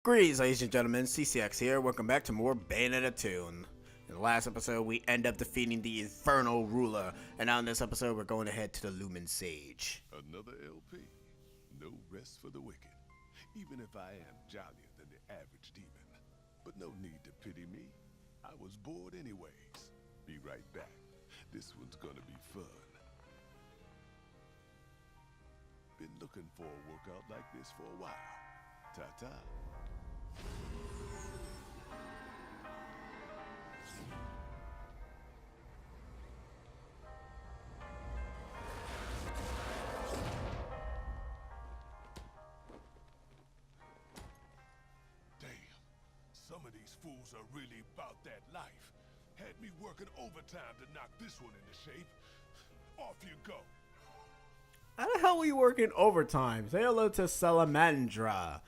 Greetings, ladies and gentlemen, CCX here. Welcome back to more Bayonetta 2. In the last episode, we end up defeating the Infernal Ruler, and now in this episode, we're going to head to the Lumen Sage. Another LP. No rest for the wicked. Even if I am jollier than the average demon. But no need to pity me. I was bored anyways. Be right back. This one's gonna be fun. Been looking for a workout like this for a while. Ta-ta. Some of these fools are really about that life. Had me working overtime to knock this one into shape. Off you go. How the hell are you working overtime? Say hello to Salamandra.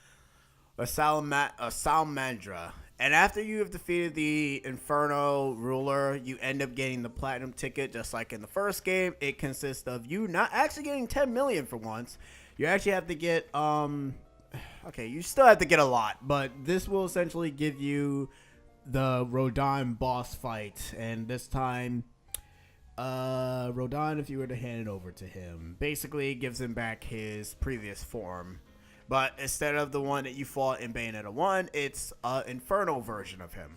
Salamandra. And after you have defeated the Inferno Ruler, you end up getting the Platinum ticket just like in the first game. It consists of you not actually getting 10 million for once. You actually have to get, okay, you still have to get a lot, but this will essentially give you the Rodin boss fight. And this time, Rodin, if you were to hand it over to him, basically gives him back his previous form. But instead of the one that you fought in Bayonetta 1, it's an Inferno version of him.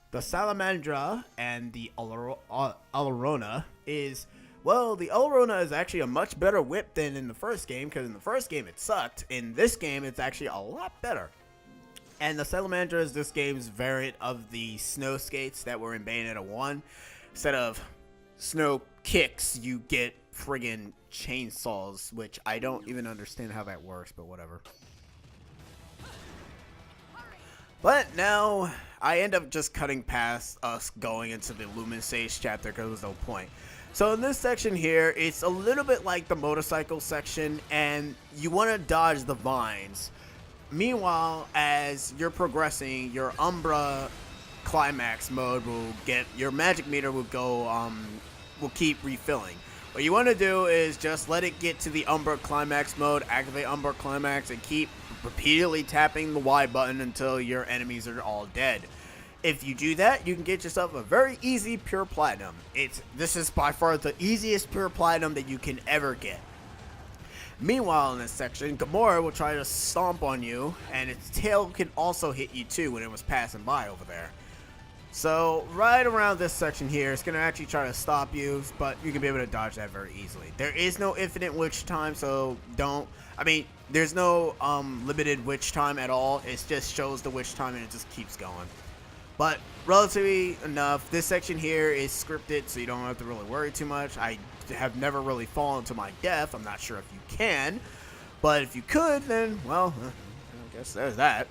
The Salamandra and the Alarona is... Well, the Alarona is actually a much better whip than in the first game, because in the first game it sucked. In this game, it's actually a lot better. And the Salamandra is this game's variant of the snow skates that were in Bayonetta 1. Instead of snow kicks, you get friggin' chainsaws, which I don't even understand how that works, but whatever. But now, I end up just cutting past us going into the Lumen Sage chapter because there's no point. So in this section here, it's a little bit like the motorcycle section, and you want to dodge the vines. Meanwhile, as you're progressing, your Umbra climax mode will get, your magic meter will go, will keep refilling. What you want to do is just let it get to the Umbra climax mode, activate Umbra climax, and keep repeatedly tapping the Y button until your enemies are all dead. If you do that, you can get yourself a very easy pure platinum. This is by far the easiest pure platinum that you can ever get. Meanwhile, in this section, Gamora will try to stomp on you, and its tail can also hit you too when it was passing by over there. So, right around this section here, it's going to actually try to stop you, but you can be able to dodge that very easily. There is no infinite witch time, so there's no limited witch time at all. It just shows the witch time and it just keeps going. But relatively enough, this section here is scripted, so you don't have to really worry too much. I have never really fallen to my death. I'm not sure if you can, but if you could, then, well, I guess there's that.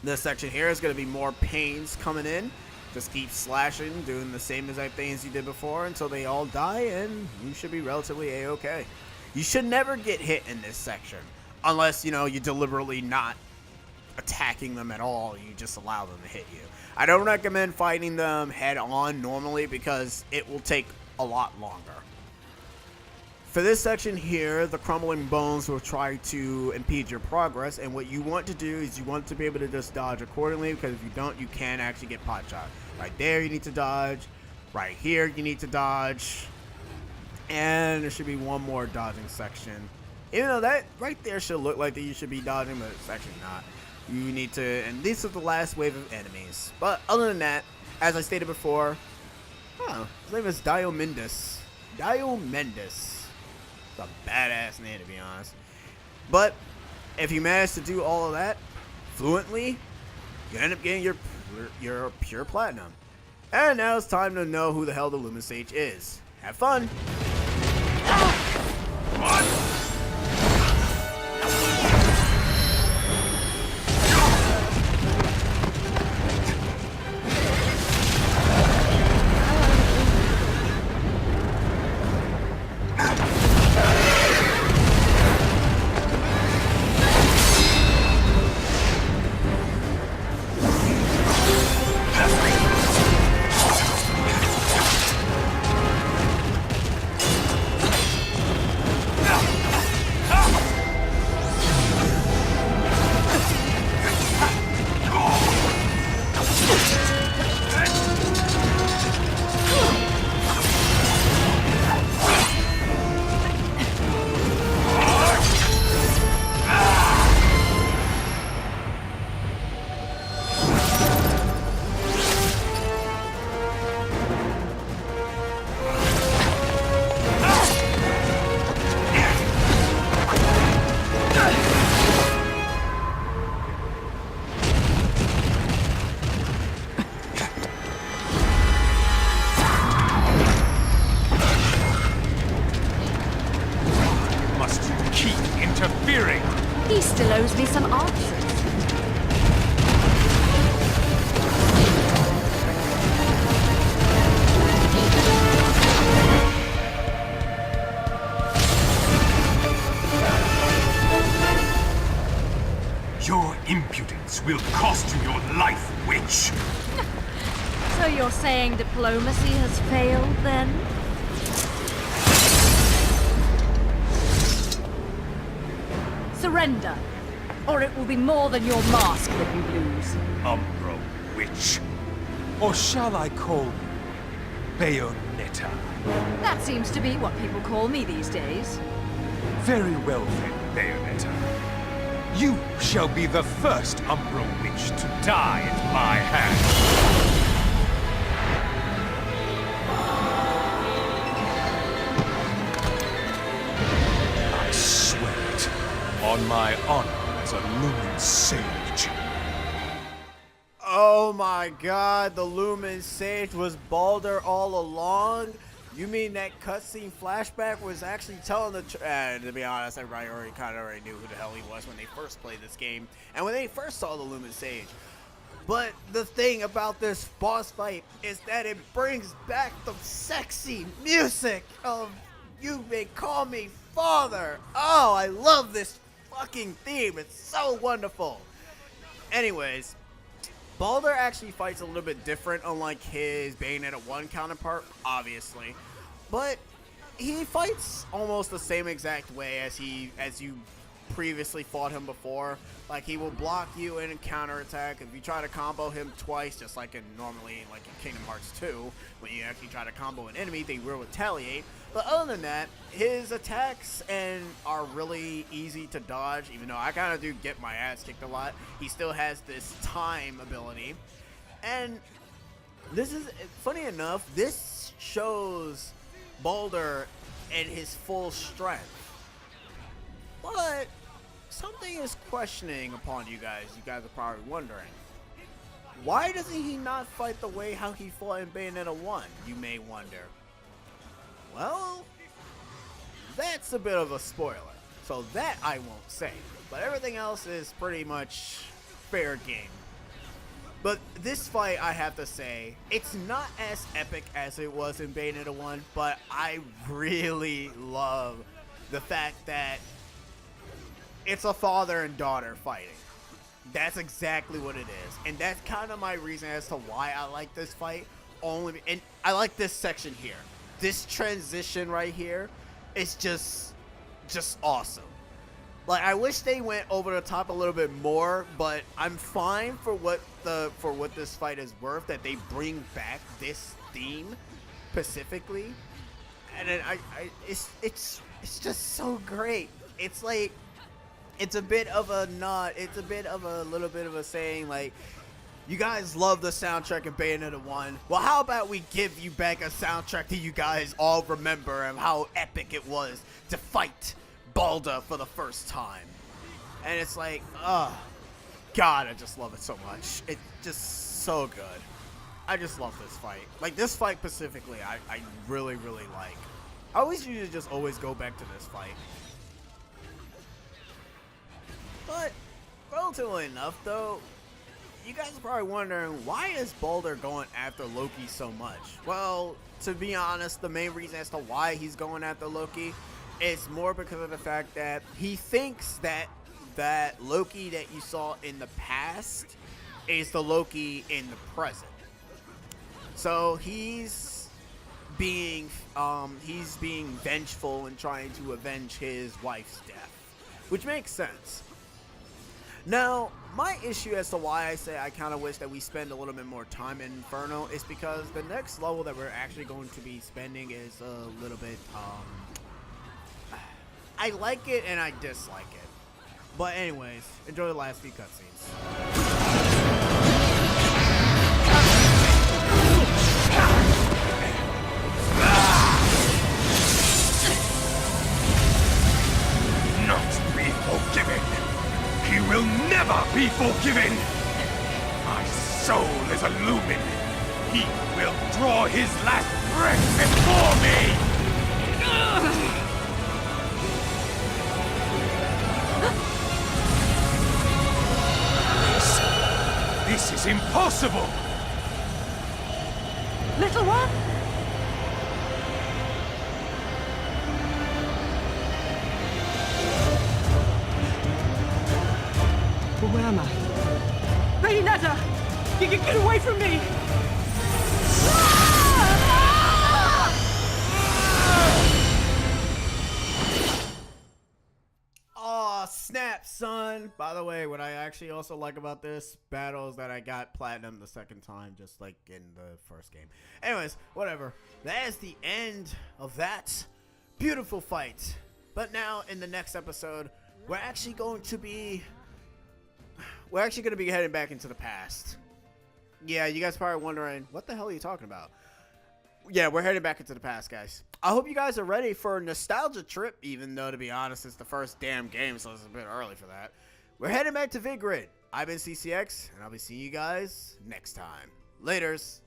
This section here is going to be more pains coming in. Just keep slashing, doing the same exact things you did before until they all die, and you should be relatively A-okay. You should never get hit in this section, unless, you deliberately not attacking them at all. You just allow them to hit you. I don't recommend fighting them head on normally because it will take a lot longer. For this section here, the crumbling bones will try to impede your progress, and what you want to do is you want to be able to just dodge accordingly, because if you don't, you can actually get pot shot. Right there you need to dodge, right here you need to dodge, and there should be one more dodging section. Even though that right there should look like that you should be dodging, but it's actually not. You need to, and this is the last wave of enemies. But other than that, as I stated before, his name is Diomendes. Diomendes. It's a badass name, to be honest. But if you manage to do all of that fluently, you end up getting your pure platinum. And now it's time to know who the hell the Lumen Sage is. Have fun! What? This will cost you your life, witch! So you're saying diplomacy has failed, then? Surrender, or it will be more than your mask that you lose. Umbro witch. Or shall I call you Bayonetta? That seems to be what people call me these days. Very well then, Bayonetta. You shall be the first Umbro witch to die at my hand. I swear it on my honor as a Lumen Sage. Oh my god, the Lumen Sage was Baldur all along? You mean that cutscene flashback was actually telling the to be honest, everybody already knew who the hell he was when they first played this game and when they first saw the Lumen Sage. But the thing about this boss fight is that it brings back the sexy music of You May Call Me Father. Oh, I love this fucking theme. It's so wonderful. Anyways, Baldur actually fights a little bit different, unlike his Bayonetta 1 counterpart, obviously. But he fights almost the same exact way as you previously fought him before. Like, he will block you in a counterattack. If you try to combo him twice, just like normally in Kingdom Hearts 2, when you actually try to combo an enemy, they will retaliate. But other than that, his attacks are really easy to dodge, even though I kind of do get my ass kicked a lot. He still has this time ability. And this is, funny enough, this shows Baldur in his full strength. But something is questioning upon you guys. You guys are probably wondering. Why doesn't he not fight the way how he fought in Bayonetta 1? You may wonder. Well, that's a bit of a spoiler, so that I won't say. But everything else is pretty much fair game. But this fight, I have to say, it's not as epic as it was in Bayonetta 1, but I really love the fact that it's a father and daughter fighting. That's exactly what it is. And that's kind of my reason as to why I like this fight. And I like this section here. This transition right here is just awesome. Like, I wish they went over the top a little bit more, but I'm fine for what this fight is worth, that they bring back this theme specifically. And then it's just so great. It's like, it's a bit of a nod, it's a bit of a little bit of a saying, like, you guys love the soundtrack in Bayonetta 1. Well, how about we give you back a soundtrack that you guys all remember and how epic it was to fight Baldur for the first time. And it's like, oh, God, I just love it so much. It's just so good. I just love this fight. Like, this fight specifically, I really, really like. I always usually just always go back to this fight. But, relatively enough, though, you guys are probably wondering, why is Baldur going after Loki so much? Well, to be honest, the main reason as to why he's going after Loki is more because of the fact that he thinks that Loki that you saw in the past is the Loki in the present. So he's being vengeful and trying to avenge his wife's death, which makes sense. Now, my issue as to why I say I kind of wish that we spend a little bit more time in Inferno is because the next level that we're actually going to be spending is a little bit, I like it and I dislike it. But anyways, enjoy the last few cutscenes. Not be forgiven. He will never be forgiven! My soul is a lumen. He will draw his last breath before me! This is impossible! Little one? Where am I? Bayonetta! Get away from me! Aw, snap, son. By the way, what I actually also like about this battle is that I got platinum the second time, just like in the first game. Anyways, whatever. That is the end of that beautiful fight. But now, in the next episode, we're actually going to be heading back into the past. Yeah, you guys probably wondering, what the hell are you talking about? Yeah, we're heading back into the past, guys. I hope you guys are ready for a nostalgia trip, even though, to be honest, it's the first damn game, so it's a bit early for that. We're heading back to Vigrid. I've been CCX, and I'll be seeing you guys next time. Laters.